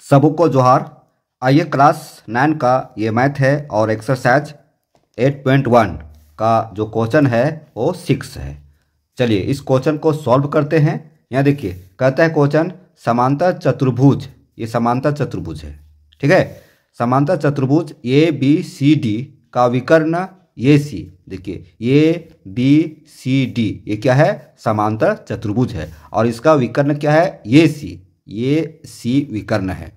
सबको जोहार। आइए क्लास 9 का ये मैथ है और एक्सरसाइज 8.1 का जो क्वेश्चन है वो 6 है। चलिए इस क्वेश्चन को सॉल्व करते हैं। यहाँ देखिए कहता है क्वेश्चन समांतर चतुर्भुज, ये समांतर चतुर्भुज है, ठीक है। समांतर चतुर्भुज ए बी सी डी का विकर्ण ए सी, देखिए ए बी सी डी ये क्या है, समांतर चतुर्भुज है और इसका विकर्ण क्या है, ए सी विकर्ण है।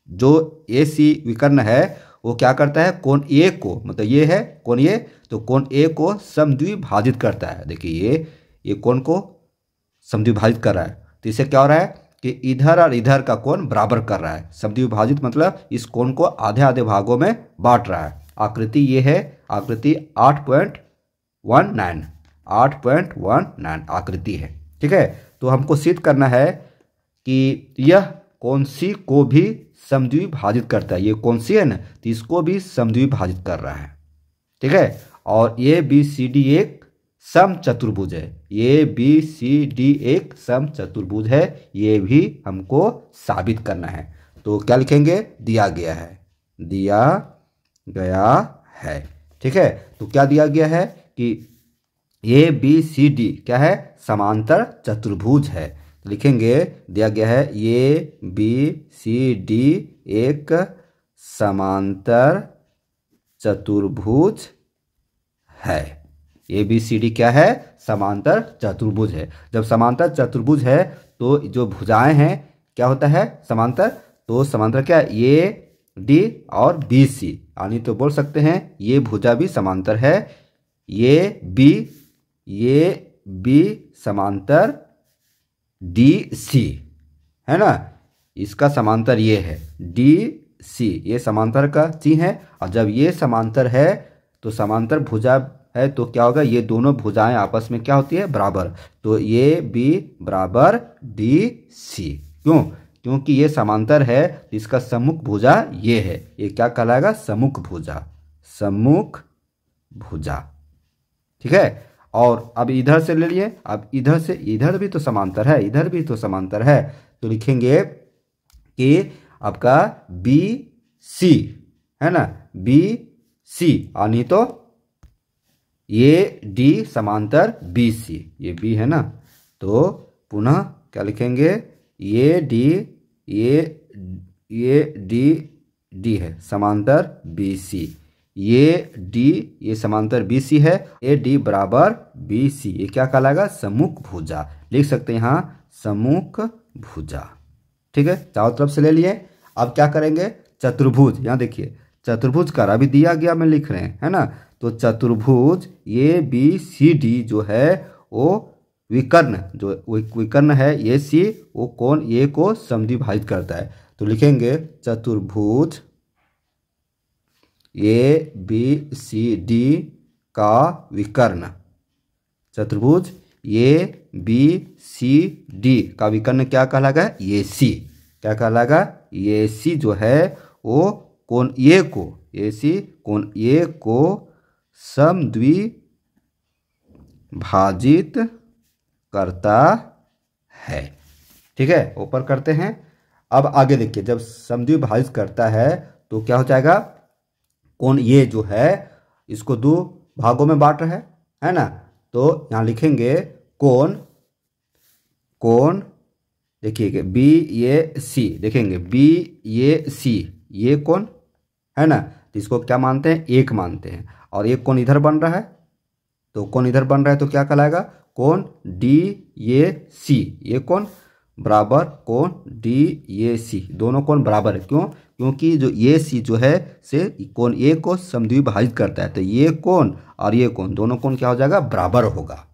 जो ए सी विकर्ण है वो क्या करता है, कोण ए को, मतलब ये है कोण ए, तो कोण ए को समद्विभाजित करता है। देखिए ये कोण को समद्विभाजित कर रहा है, तो इससे क्या हो रहा है कि इधर और इधर का कोण बराबर कर रहा है। समद्विभाजित मतलब इस कोण को आधे आधे भागों में बांट रहा है। आकृति ये है, आकृति 8.19 आकृति है, ठीक है। तो हमको सिद्ध करना है कि यह कोण सी को भी समद्विभाजित करता है। ये कोण सी है ना, तो इसको भी समद्विभाजित कर रहा है, ठीक है। और ए बी सी डी एक सम चतुर्भुज है, ए बी सी डी एक सम चतुर्भुज है, ये भी हमको साबित करना है। तो क्या लिखेंगे, दिया गया है, ठीक है। तो क्या दिया गया है कि ए बी सी डी क्या है, समांतर चतुर्भुज है। तो लिखेंगे दिया गया है ए बी सी डी एक समांतर चतुर्भुज है। ए बी सी डी क्या है, समांतर चतुर्भुज है। जब समांतर चतुर्भुज है तो जो भुजाएं हैं क्या होता है, समांतर। तो समांतर क्या है, ए डी और बी सी, यानी तो बोल सकते हैं ये भुजा भी समांतर है। ये बी समांतर डी सी है ना, इसका समांतर ये है डी सी, ये समांतर का चिन्ह है। और जब ये समांतर है तो समांतर भुजा है तो क्या होगा, ये दोनों भुजाएं आपस में क्या होती है, बराबर। तो ये बी बराबर डी सी, क्यों, क्योंकि ये समांतर है, इसका सम्मुख भुजा ये है, ये क्या कहलाएगा, सम्मुख भुजा, ठीक है। और अब इधर से ले लिए, अब इधर से, इधर भी तो समांतर है, इधर भी तो समांतर है, तो लिखेंगे कि आपका बी सी है ना, बी सी, और नहीं तो ये डी समांतर बी सी, ये बी है ना, तो पुनः क्या लिखेंगे, ये डी है समांतर बी सी, ये डी ये समांतर बी सी है, ए डी बराबर बी सी, ये क्या कहलाएगा, सम्मुख भुजा। लिख सकते हैं यहाँ सम्मुख भुजा, ठीक है। चारों तरफ से ले लिए। अब क्या करेंगे, चतुर्भुज, यहाँ देखिए चतुर्भुज का अभी दिया गया में लिख रहे हैं, है ना। तो चतुर्भुज ए बी सी डी जो है वो विकर्ण, जो विकर्ण है ए सी, वो कोण ए को समद्विभाजित करता है। तो लिखेंगे चतुर्भुज ए बी सी डी का विकर्ण, चतुर्भुज ए बी सी डी का विकर्ण क्या कहलाएगा, ए सी, क्या कहलाएगा, ए सी जो है वो कोण ए को, ए सी कोण ए को समद्विभाजित करता है, ठीक है। ऊपर करते हैं। अब आगे देखिए, जब समद्विभाजित करता है तो क्या हो जाएगा, कोण ये जो है इसको दो भागों में बांट रहा है ना। तो यहाँ लिखेंगे कोण देखिए बी ए सी, देखेंगे बी ए सी, ये कोण है ना, तो इसको क्या मानते हैं, एक मानते हैं। और एक कोण इधर बन रहा है, तो कोण इधर बन रहा है तो क्या कहलाएगा, कोण डी ए सी, ये कोण बराबर कोण डी ए सी, दोनों कोण बराबर है। क्यों, क्योंकि जो ए सी जो है से कोण ए को समद्विभाजित करता है, तो ये कोण और ये कोण, दोनों कोण क्या हो जाएगा, बराबर होगा,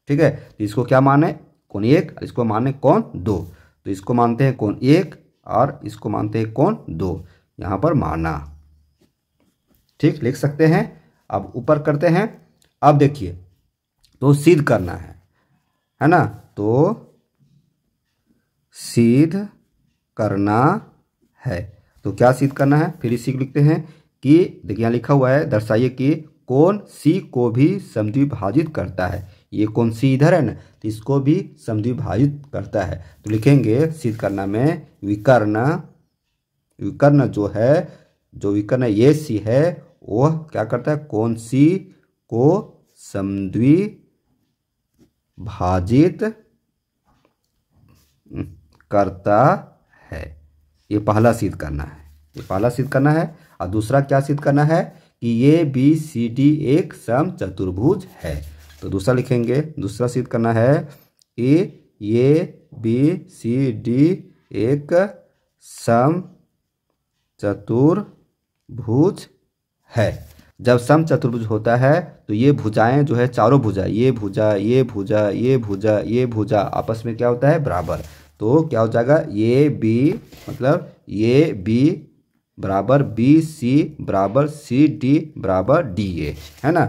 ठीक है। तो इसको क्या माने, कोण एक, इसको माने कोण दो, तो इसको मानते हैं कोण एक और इसको मानते हैं कोण दो, यहाँ पर माना, ठीक, लिख सकते हैं। अब ऊपर करते हैं। अब देखिए तो सिद्ध करना है ना, तो सिद्ध करना है, तो क्या सिद्ध करना है, फिर इसी को लिखते हैं कि देखिए यहाँ लिखा हुआ है, दर्शाइए कि कोण सी को भी समद्विभाजित करता है। ये कोण सी इधर है ना, तो इसको भी समद्विभाजित करता है। तो लिखेंगे सिद्ध करना में विकर्ण विकर्ण जो विकर्ण ये सी है वह क्या करता है, कोण सी को समद्विभाजित करता है। ये पहला सिद्ध करना है, ये पहला सिद्ध करना है। और दूसरा क्या सिद्ध करना है कि ये बी सी डी एक समचतुर्भुज है। तो दूसरा लिखेंगे, दूसरा सिद्ध करना है कि ये बी सी डी एक समचतुर्भुज है। जब समचतुर्भुज होता है तो ये भुजाएं जो है, चारों भुजा, ये भुजा, ये भुजा, ये भुजा, ये भुजा आपस में क्या होता है, बराबर। तो क्या हो जाएगा, ये बी मतलब ये बी बराबर बी सी बराबर सी डी बराबर डी ए, है ना।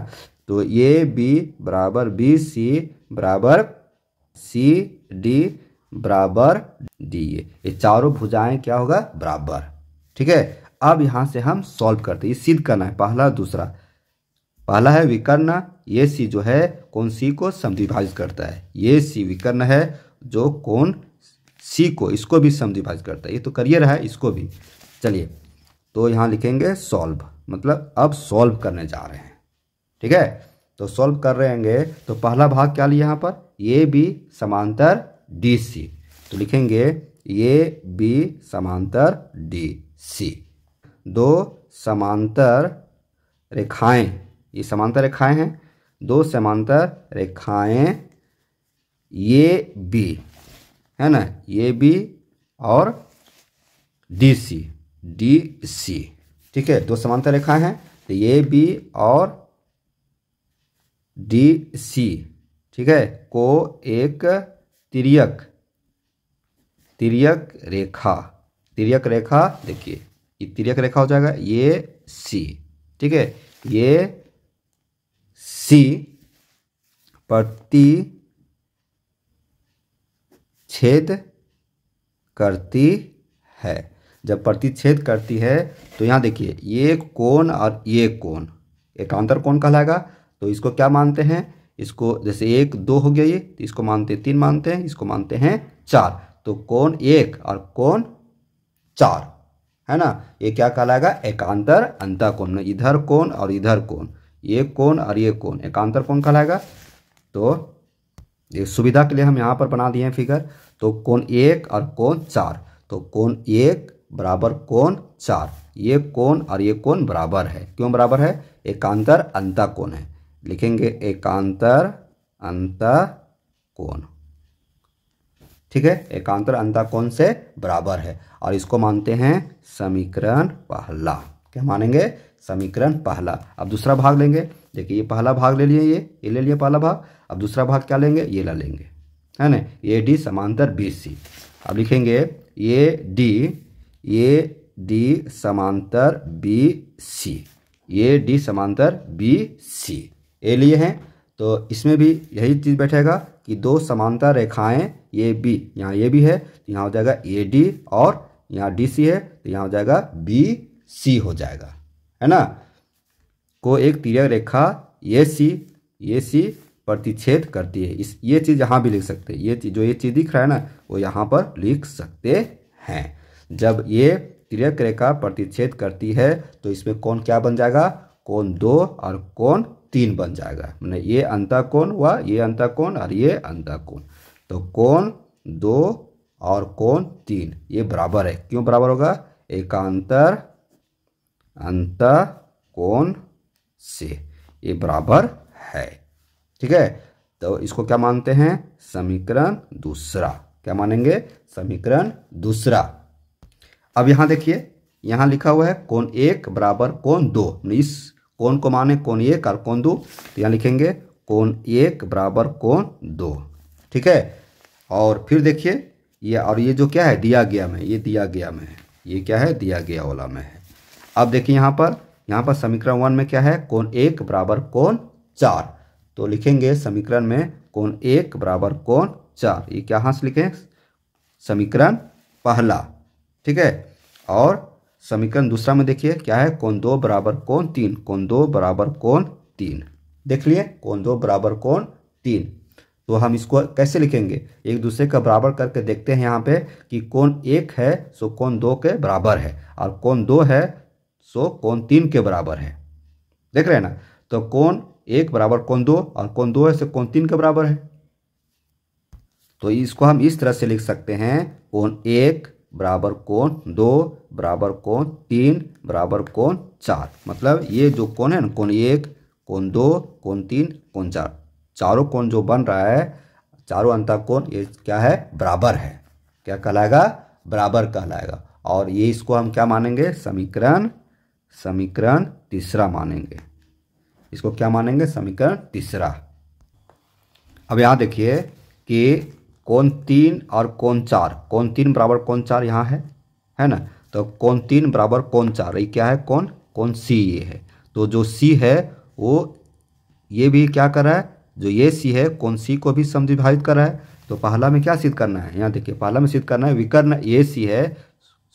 तो ये बी बराबर बी सी बराबर सी डी बराबर डी ए, ये चारों भुजाएं क्या होगा, बराबर। ठीक है, अब यहाँ से हम सॉल्व करते हैं, ये सिद्ध करना है पहला दूसरा। पहला है विकर्ण ये सी जो है कोण सी को समद्विभाजित करता है। ये सी विकर्ण है जो कोण सी को, इसको भी समद्विभाजित करता है। ये तो करिए रहा है, इसको भी। चलिए तो यहाँ लिखेंगे सॉल्व, मतलब अब सॉल्व करने जा रहे हैं। ठीक है, तो सॉल्व कर रहे हैं तो पहला भाग क्या लिया यहाँ पर, ये बी समांतर डी सी। तो लिखेंगे ये बी समांतर डी सी। दो समांतर रेखाएं, ये समांतर रेखाएं हैं, दो समांतर रेखाएं ये बी है ना, ये बी और डी सी, डी सी। ठीक है, दो समांतर रेखाएं हैं तो ये बी और डी सी, ठीक है, को एक तिर्यक रेखा देखिए, ये तिर्यक रेखा हो जाएगा, ये सी। ठीक है, ये सी प्रतिच्छेद करती है। जब प्रतिच्छेद करती है तो यहाँ देखिए ये कोण और ये कोण एकांतर कोण कहलाएगा। तो इसको क्या मानते हैं, इसको जैसे 1 2 हो गया ये, तो इसको मानते 3 मानते हैं, इसको मानते हैं 4। तो कोण 1 और कोण 4 है ना, ये क्या कहलाएगा, एकांतर अंतःकोण। इधर कोण और इधर कोण, ये कोण और ये कोण एकांतर कोण कहलाएगा। तो ये सुविधा के लिए हम यहाँ पर बना दिए हैं फिगर। तो कोण 1 और कोण 4, तो कोण 1 बराबर कोण 4, ये कोण और ये कोण बराबर है। क्यों बराबर है, एकांतर अंतःकोण है। लिखेंगे एकांतर अंतःकोण। ठीक है, एकांतर अंतःकोण से बराबर है और इसको मानते हैं समीकरण पहला। क्या मानेंगे, समीकरण पहला। अब दूसरा भाग लेंगे, देखिए ये पहला भाग ले लिए, ये ले लिए पहला भाग। अब दूसरा भाग क्या लेंगे, ये ला लेंगे, है ना, ये डी समांतर बी सी। अब लिखेंगे ये डी समांतर बी सी, ये डी समांतर बी सी ए लिए हैं। तो इसमें भी यही चीज़ बैठेगा कि दो समांतर रेखाएं ये बी, यहाँ ये भी है तो यहाँ हो जाएगा ए डी, और यहाँ डी सी है तो यहाँ हो जाएगा बी सी हो जाएगा, है ना। को एक तिर्यक रेखा ये सी प्रतिच्छेद करती है। इस ये चीज़ यहाँ भी लिख सकते हैं, ये चीज़ जो ये चीज़ दिख रहा है ना वो यहाँ पर लिख सकते हैं। जब ये तिर्यक रेखा प्रतिच्छेद करती है तो इसमें कोण क्या बन जाएगा, कोण 2 और कोण 3 बन जाएगा। मैंने ये अंतःकोण हुआ, ये अंतःकोण और ये अंतःकोण। तो कोण 2 और कोण 3 ये बराबर है। क्यों बराबर होगा, एकांतर अंतःकोण से ये बराबर है। ठीक है, तो इसको क्या मानते हैं, समीकरण दूसरा। क्या मानेंगे, समीकरण दूसरा। अब यहाँ देखिए, यहाँ लिखा हुआ है कोण 1 बराबर कोण 2। इस कोण को माने कोण 1 और कोण 2, तो यहाँ लिखेंगे कोण 1 बराबर कोण 2। ठीक है, और फिर देखिए ये, और ये जो क्या है दिया गया में, ये दिया गया में है, ये क्या है दिया गया वाला में है। अब देखिए यहाँ पर समीकरण 1 में क्या है, कोण 1 बराबर कोण 4। तो लिखेंगे समीकरण में कोण 1 बराबर कोण 4, ये क्या से लिखें, समीकरण पहला। ठीक है, और समीकरण दूसरा में देखिए क्या है, कोण 2 बराबर कोण 3, कोण 2 बराबर कोण 3। देख लिए, कोण 2 बराबर कोण 3। तो हम इसको कैसे लिखेंगे, एक दूसरे का बराबर करके देखते हैं यहाँ पे कि कोण 1 है सो कोण 2 के बराबर है, और कोण 2 है सो कोण 3 के बराबर है। देख रहे हैं ना, तो कोण 1 बराबर कोण 2 और कोण 2 है सो कोण 3 के बराबर है। तो इसको हम इस तरह से लिख सकते हैं, कोण 1 बराबर कोण 2 बराबर कोण 3 बराबर कोण 4। मतलब ये जो कोण है ना, कोण 1 कोण 2 कोण 3 कोण 4, चारों कोण जो बन रहा है, चारों अंतःकोण ये क्या है, बराबर है। क्या कहलाएगा, बराबर कहलाएगा। और ये इसको हम क्या मानेंगे, समीकरण तीसरा मानेंगे। इसको क्या मानेंगे, समीकरण तीसरा। अब यहाँ देखिए कि कोण 3 और कोण 4, कोण 3 बराबर कोण 4 यहाँ है ना, तो कोण 3 बराबर कोण 4, ये क्या है, कोण सी ये है। तो जो सी है वो ये भी क्या कर रहा है, जो ये सी है कोण सी को भी समद्विभाजित कर रहा है। तो पहला में क्या सिद्ध करना है, यहाँ देखिए पहला में सिद्ध करना है विकर्ण ये सी है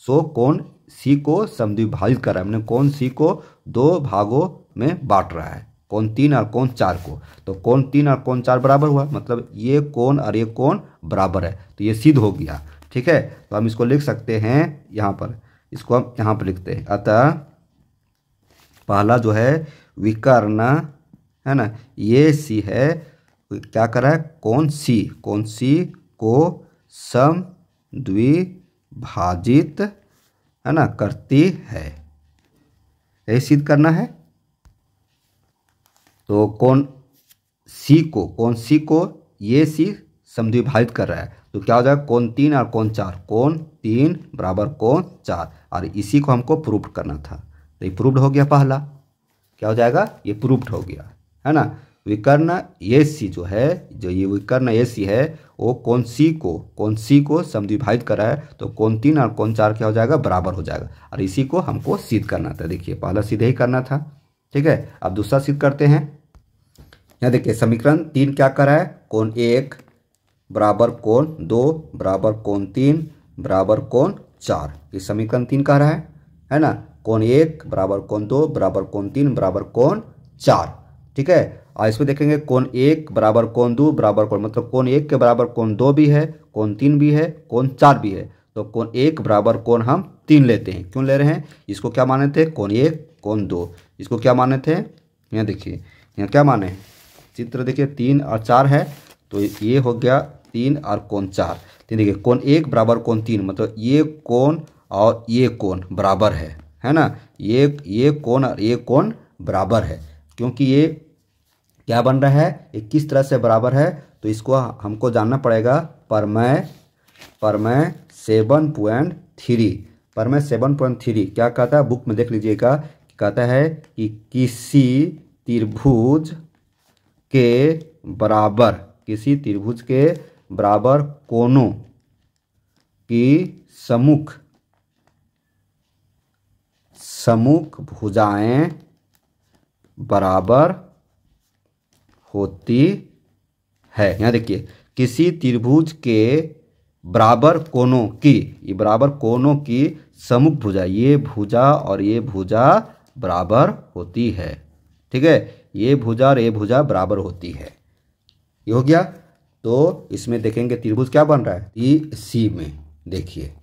सो कोण सी को समद्विभाजित कर रहा है, मैंने कोण सी को 2 भागों में बांट रहा है, कोण 3 और कोण 4 को। तो कोण 3 और कोण 4 बराबर हुआ, मतलब ये कोण और ये कोण बराबर है, तो ये सिद्ध हो गया। ठीक है, तो हम इसको लिख सकते हैं यहाँ पर, इसको हम यहाँ पर लिखते हैं। अतः पहला जो है विकर्ण है ना, ये सी है, क्या कर रहा है, कोण सी को समद्विभाजित है ना करती है, यही सिद्ध करना है। तो कोण सी को ये सी समद्विभाजित कर रहा है, तो क्या हो जाएगा, कोण 3 और कोण 4, कोण 3 बराबर कोण 4, और इसी को हमको प्रूव करना था। तो ये प्रूव्ड हो गया, पहला क्या हो जाएगा, ये प्रूव्ड हो गया है ना। विकर्ण ये सी जो है, जो ये विकर्ण ये सी है वो कोण सी को समद्विभाजित कर रहा है, तो कोण 3 और कोण 4 क्या हो जाएगा, बराबर हो जाएगा, और इसी को हमको सिद्ध करना था। देखिए पहला सिद्ध ही करना था। ठीक है, अब दूसरा सिद्ध करते हैं। यहाँ देखिए समीकरण 3 क्या कर रहा है, कोण 1 बराबर कोण 2 बराबर कोण 3 बराबर कोण 4, ये समीकरण 3 कह रहा है ना। कोण 1 बराबर कोण 2 बराबर कोण 3 बराबर कोण 4। ठीक है, और इसमें देखेंगे कोण 1 बराबर कोण 2 बराबर कोण, मतलब कोण 1 के बराबर कोण 2 भी है, कोण 3 भी है, कोण 4 भी है। तो कोण 1 बराबर कोण हम 3 लेते हैं, क्यों ले रहे हैं, इसको क्या माने थे, कोण 1 कोण 2, इसको क्या माने थे, यहाँ देखिए यहाँ क्या माने, चित्र देखिए 3 और 4 है, तो ये हो गया 3 और कोण 4। तो देखिए कोण 1 बराबर कोण 3, मतलब ये कोण और ये कोण बराबर है ना, ये कोण और ये कोण बराबर है, क्योंकि ये क्या बन रहा है, ये किस तरह से बराबर है, तो इसको हमको जानना पड़ेगा प्रमेय 7.3 क्या कहता है, बुक में देख लीजिएगा, कहता है कि किसी त्रिभुज के बराबर कोणों की सम्मुख भुजाएं बराबर होती है। यहाँ देखिए किसी त्रिभुज के बराबर कोणों की, ये बराबर कोणों की सम्मुख भुजा, ये भुजा और ये भुजा बराबर होती है। ठीक है, ये भुजा और ये भुजा बराबर होती है, ये हो गया। तो इसमें देखेंगे त्रिभुज क्या बन रहा है, ई सी में, देखिए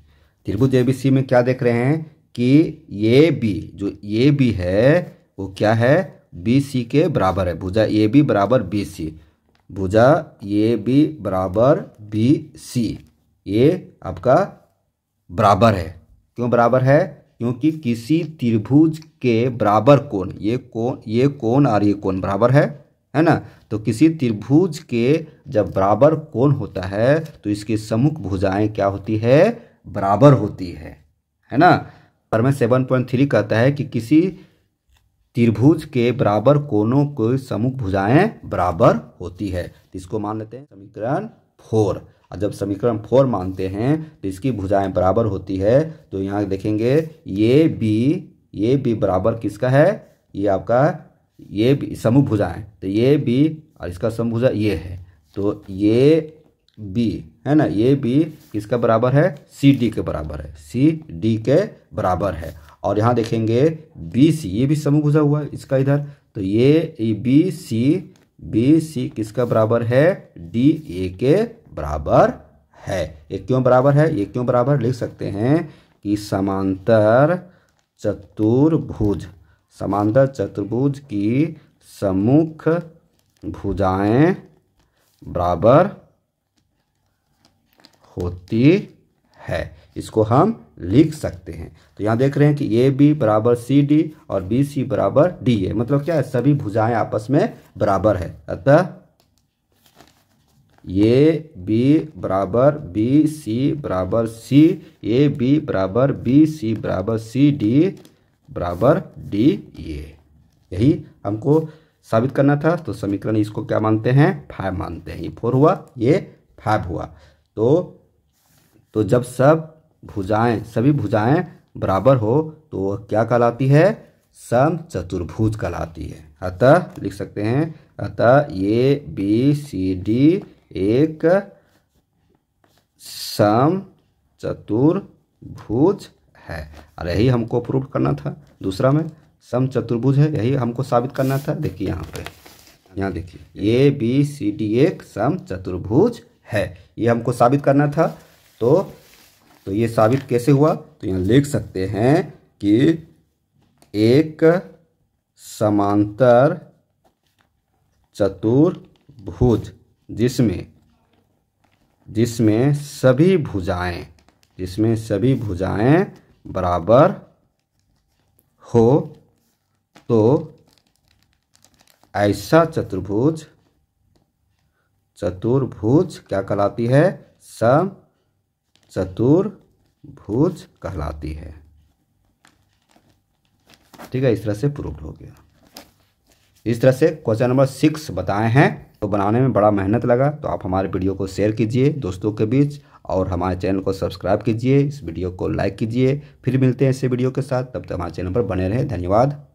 त्रिभुज ए बी सी में क्या देख रहे हैं कि ये बी, जो ये बी है वो क्या है, बी सी के बराबर है, भुजा ए बी बराबर बी सी, भुजा ए बी बराबर बी सी, ये आपका बराबर है। क्यों बराबर है, क्योंकि किसी त्रिभुज के बराबर कोण, ये कोण और ये कोण बराबर है ना। तो किसी त्रिभुज के जब बराबर कोण होता है तो इसकी सम्मुख भुजाएं क्या होती है, बराबर होती है ना। प्रमेय 7.3 कहता है कि किसी त्रिभुज के बराबर कोणों की सम्मुख भुजाएं बराबर होती है, तो इसको मान लेते हैं समीकरण 4। और जब समीकरण 4 मानते हैं तो इसकी भुजाएं बराबर होती है, तो यहाँ देखेंगे ये बी बराबर किसका है, ये आपका ये सम्मुख भुजाएं, तो ये बी और इसका सम्मुख भुजा ये है, तो ये बी है ना, ये बी किसका बराबर है, सी डी के बराबर है, सी डी के बराबर है। और यहाँ देखेंगे बी सी, ये भी सम्मुख भुजा हुआ है इसका इधर, तो ये बी सी बी सी किसका बराबर है, डी ए के बराबर है। ये क्यों बराबर है, ये क्यों बराबर, लिख सकते हैं कि समांतर चतुर्भुज की सम्मुख भुजाएं बराबर होती है। इसको हम लिख सकते हैं। तो यहाँ देख रहे हैं कि ए बी बराबर सी डी और बी सी बराबर डी ए, मतलब क्या है, सभी भुजाएं आपस में बराबर है। अतः ए बी बराबर बी सी बराबर सी, ए बी बराबर बी सी बराबर सी डी बराबर डी ए, यही हमको साबित करना था। तो समीकरण इसको क्या मानते हैं, 5 मानते हैं। ये 4 हुआ, ये 5 हुआ। तो जब सभी भुजाएं बराबर हो तो वह क्या कहलाती है, समचतुर्भुज कहलाती है। अतः लिख सकते हैं, अतः ए बी सी डी एक समचतुर्भुज है। और यही हमको प्रूव करना था। दूसरा में समचतुर्भुज है, यही हमको साबित करना था। देखिए यहाँ देखिए ए बी सी डी एक समचतुर्भुज है, ये हमको साबित करना था। तो ये साबित कैसे हुआ, तो यहाँ लिख सकते हैं कि एक समांतर चतुर्भुज जिसमें सभी भुजाएं बराबर हो, तो ऐसा चतुर्भुज क्या कहलाती है, समचतुर्भुज कहलाती है। ठीक है, इस तरह से प्रूव्ड हो गया। इस तरह से क्वेश्चन नंबर 6 बताए हैं। तो बनाने में बड़ा मेहनत लगा, तो आप हमारे वीडियो को शेयर कीजिए दोस्तों के बीच और हमारे चैनल को सब्सक्राइब कीजिए, इस वीडियो को लाइक कीजिए। फिर मिलते हैं ऐसे वीडियो के साथ, तब तक हमारे चैनल पर बने रहें। धन्यवाद।